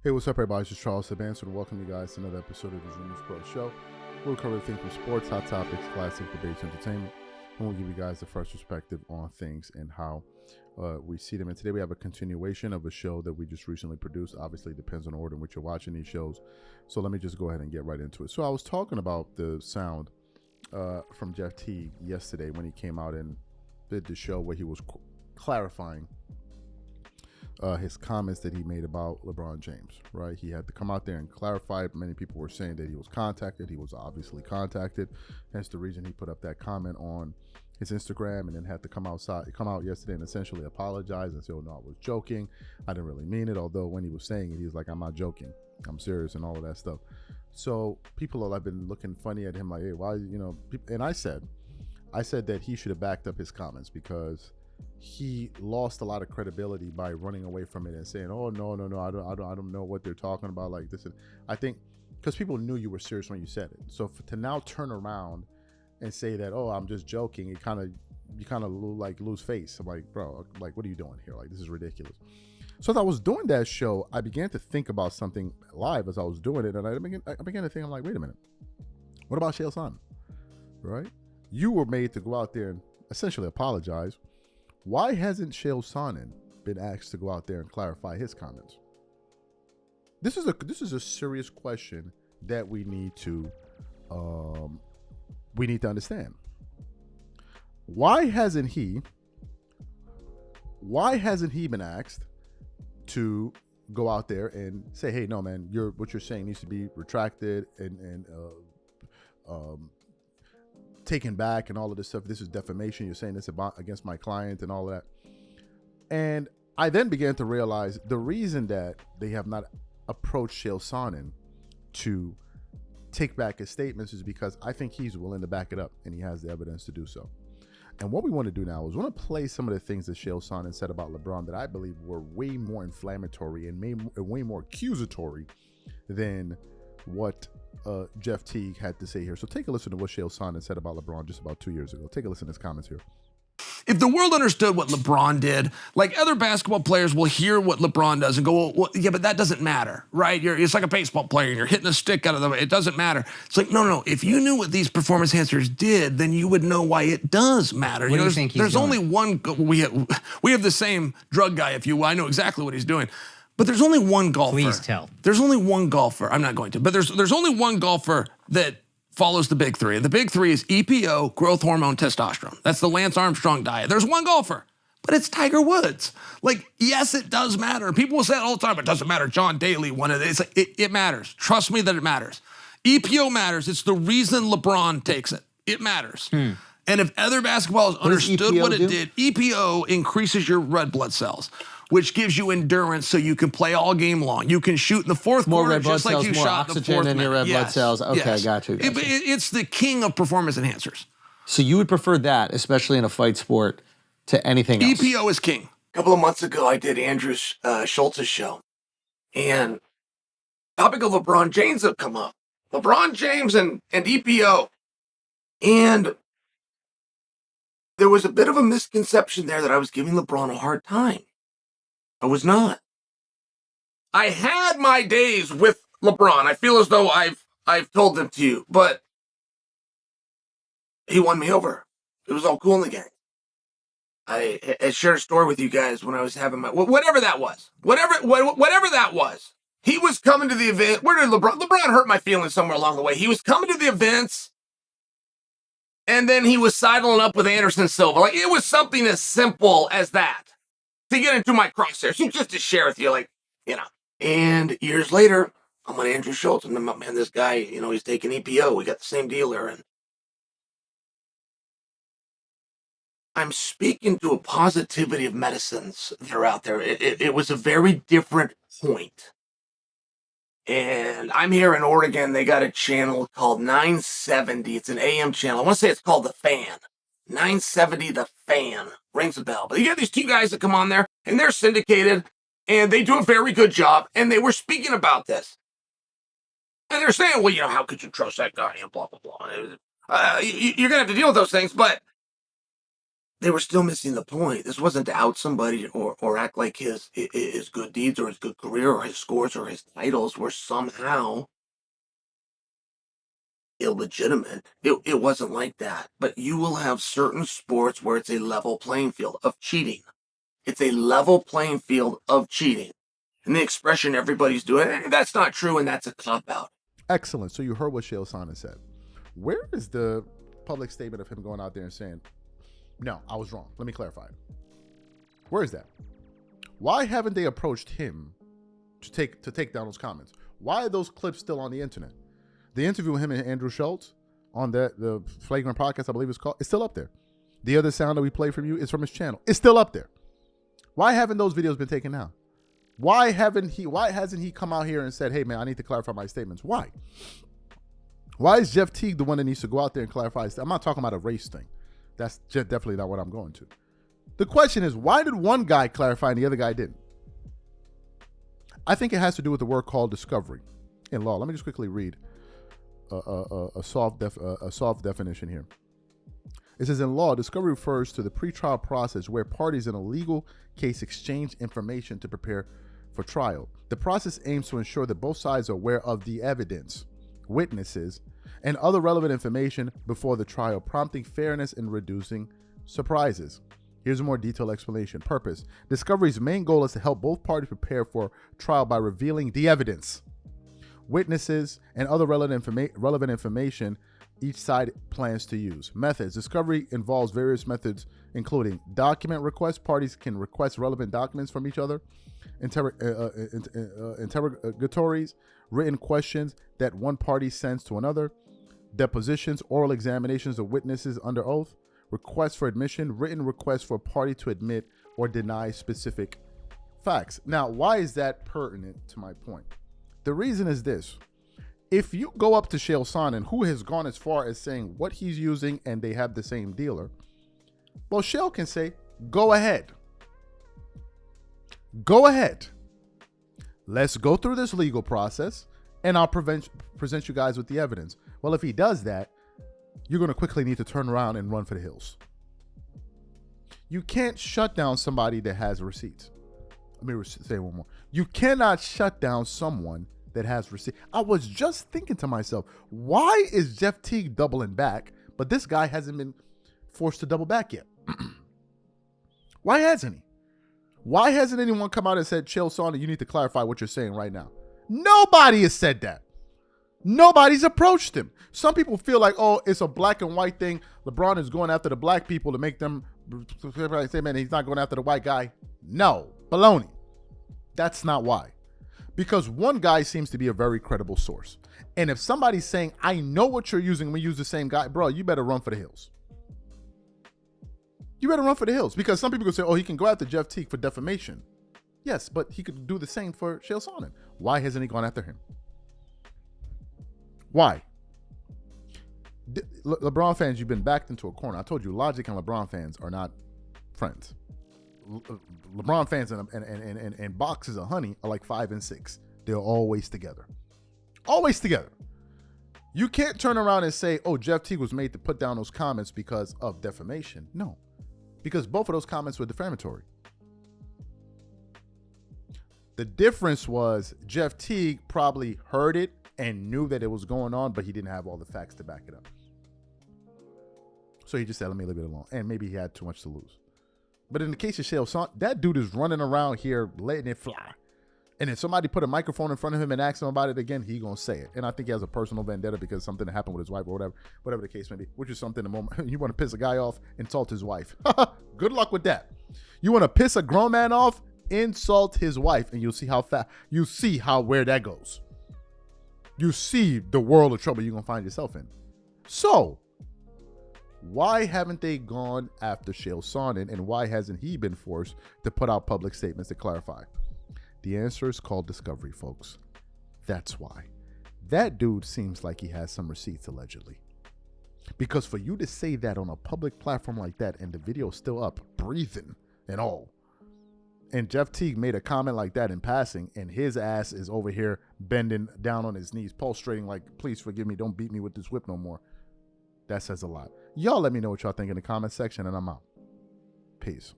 Hey, what's up, everybody? This is Charles Sonnen, and welcome you guys to another episode of the DREAMERSPRO show. We'll cover things from sports, hot topics, classic debates, entertainment, and we'll give you guys the first perspective on things and how we see them. And today we have a continuation of a show that we just recently produced. Obviously, it depends on the order in which you're watching these shows. So let me just go ahead and get right into it. So I was talking about the sound from Jeff Teague yesterday when he came out and did the show where he was clarifying his comments that he made about LeBron James, right? He had to come out there and clarify. Many people were saying that he was contacted. He was obviously contacted. That's the reason he put up that comment on his Instagram and then had to come out yesterday and essentially apologize and say, oh, no, I was joking. I didn't really mean it. Although when he was saying it, he was like, I'm not joking. I'm serious and all of that stuff. So people have been looking funny at him like, hey, why, and I said that he should have backed up his comments because he lost a lot of credibility by running away from it and saying, "Oh no, I don't know what they're talking about." Like this, I think because people knew you were serious when you said it. So to now turn around and say that, "Oh, I'm just joking," you kind of like lose face. I'm like, bro, like what are you doing here? Like this is ridiculous. So as I was doing that show, I began to think about something live as I was doing it, and I began to think, I'm like, wait a minute, what about Chael Sonnen? Right? You were made to go out there and essentially apologize. Why hasn't Chael Sonnen been asked to go out there and clarify his comments? This is a serious question that we need to understand. Why hasn't he been asked to go out there and say, hey, no, man, what you're saying needs to be retracted and taken back and all of this stuff. This is defamation. You're saying this against my client and all of that. And I then began to realize the reason that they have not approached Chael Sonnen to take back his statements is because I think he's willing to back it up and he has the evidence to do so. And what we want to do now is we want to play some of the things that Chael Sonnen said about LeBron that I believe were way more inflammatory and way more accusatory than what Jeff Teague had to say here. So take a listen to what Chael Sonnen said about LeBron just about 2 years ago. Take a listen to his comments here. If the world understood what LeBron did, like other basketball players will hear what LeBron does and go, well, yeah, but that doesn't matter, right? It's like a baseball player and you're hitting a stick out of the way. It doesn't matter. It's like, no. If you knew what these performance enhancers did, then you would know why it does matter. What do you think he's doing? There's only one, we have the same drug guy, if you will. I know exactly what he's doing. But there's only one golfer. Please tell. There's only one golfer. I'm not going to. But there's only one golfer that follows the big three. And the big three is EPO, growth hormone, testosterone. That's the Lance Armstrong diet. There's one golfer, but it's Tiger Woods. Like, yes, it does matter. People will say it all the time, it doesn't matter. John Daly won it. It's like, it matters. Trust me that it matters. EPO matters. It's the reason LeBron takes it. It matters. And if other basketballers understood what it did, EPO increases your red blood cells, which gives you endurance so you can play all game long. You can shoot in the fourth quarter just like you shot in the fourth minute. More red blood cells, more oxygen in your red blood cells. Okay, got you. It's the king of performance enhancers. So you would prefer that, especially in a fight sport, to anything else? EPO is king. A couple of months ago, I did Andrew Schultz's show, and topic of LeBron James have come up. LeBron James and EPO. And there was a bit of a misconception there that I was giving LeBron a hard time. I was not. I had my days with LeBron. I feel as though I've told them to you, but he won me over. It was all cool in the gang. I shared a story with you guys when I was having my whatever that was. Whatever that was. He was coming to the event. Where did LeBron hurt my feelings somewhere along the way. He was coming to the events, and then he was sidling up with Anderson Silva. Like, it was something as simple as that. To get into my crosshairs, just to share with you, And years later, I'm on Andrew Schultz, and man, this guy, he's taking EPO. We got the same dealer, and I'm speaking to a positivity of medicines that are out there. It was a very different point. And I'm here in Oregon. They got a channel called 970. It's an AM channel. I want to say it's called The Fan. 970 The Fan. Rings a bell. But you got these two guys that come on there, and they're syndicated, and they do a very good job, and they were speaking about this. And they're saying, well, how could you trust that guy, and blah, blah, blah. You're going to have to deal with those things, but they were still missing the point. This wasn't to out somebody or act like his good deeds or his good career or his scores or his titles were somehow illegitimate. It wasn't like that. But you will have certain sports where it's a level playing field of cheating. It's a level playing field of cheating. And the expression everybody's doing, that's not true, and that's a cop-out. Excellent. So you heard what Chael Sonnen said. Where is the public statement of him going out there and saying, no, I was wrong. Let me clarify. Where is that? Why haven't they approached him to take down those comments? Why are those clips still on the internet? The interview with him and Andrew Schultz on the Flagrant podcast, I believe it's called, it's still up there. The other sound that we play from you is from his channel. It's still up there. Why haven't those videos been taken down? Why hasn't he come out here and said, hey man, I need to clarify my statements? Why? Why is Jeff Teague the one that needs to go out there and clarify his? I'm not talking about a race thing. That's definitely not what I'm going to. The question is, why did one guy clarify and the other guy didn't? I think it has to do with the word called discovery in law. Let me just quickly read a soft definition here. It says, in law, discovery refers to the pretrial process where parties in a legal case exchange information to prepare for trial. The process aims to ensure that both sides are aware of the evidence, witnesses, and other relevant information before the trial, prompting fairness and reducing surprises. Here's a more detailed explanation. Purpose. Discovery's main goal is to help both parties prepare for trial by revealing the evidence, witnesses, and other relevant information each side plans to use. Methods. Discovery involves various methods, including document requests. Parties can request relevant documents from each other, interrogatories, written questions that one party sends to another, depositions, oral examinations of witnesses under oath, requests for admission, written requests for a party to admit or deny specific facts. Now, why is that pertinent to my point? The reason is this. If you go up to Chael Sonnen, who has gone as far as saying what he's using and they have the same dealer, well, Chael can say, go ahead. Go ahead. Let's go through this legal process and I'll present you guys with the evidence. Well, if he does that, you're going to quickly need to turn around and run for the hills. You can't shut down somebody that has receipts. Let me say one more. You cannot shut down someone that has receipts. I was just thinking to myself, why is Jeff Teague doubling back, but this guy hasn't been forced to double back yet? Why hasn't he? Why hasn't anyone come out and said, Chael Sonnen, you need to clarify what you're saying right now? Nobody has said that. Nobody's approached him. Some people feel like, oh, it's a black and white thing. LeBron is going after the black people to make them say, man, he's not going after the white guy. No, baloney. That's not why. Because one guy seems to be a very credible source. And if somebody's saying, I know what you're using, we use the same guy, bro, you better run for the hills. You better run for the hills. Because some people could say, oh, he can go after Jeff Teague for defamation. Yes, but he could do the same for Chael Sonnen. Why hasn't he gone after him? Why? LeBron fans, you've been backed into a corner. I told you, Logic and LeBron fans are not friends. LeBron fans and boxes of honey are like 5 and 6. They're always together. Always together. You can't turn around and say, oh, Jeff Teague was made to put down those comments because of defamation. No, because both of those comments were defamatory. The difference was Jeff Teague probably heard it and knew that it was going on, but he didn't have all the facts to back it up. So he just said, let me leave it alone. And maybe he had too much to lose. But in the case of Chael Sonnen, that dude is running around here letting it fly. And if somebody put a microphone in front of him and asked him about it again, he gonna say it. And I think he has a personal vendetta because something happened with his wife or whatever the case may be, which is something the moment you want to piss a guy off, insult his wife. Good luck with that. You want to piss a grown man off, insult his wife, and you'll see where that goes. You see the world of trouble you're gonna find yourself in. So why haven't they gone after Chael Sonnen, and why hasn't he been forced to put out public statements to clarify? The answer is called discovery, folks. That's why. That dude seems like he has some receipts, allegedly. Because for you to say that on a public platform like that, and the video's still up, breathing and all, and Jeff Teague made a comment like that in passing, and his ass is over here bending down on his knees, prostrating like, please forgive me, don't beat me with this whip no more. That says a lot. Y'all let me know what y'all think in the comment section, and I'm out. Peace.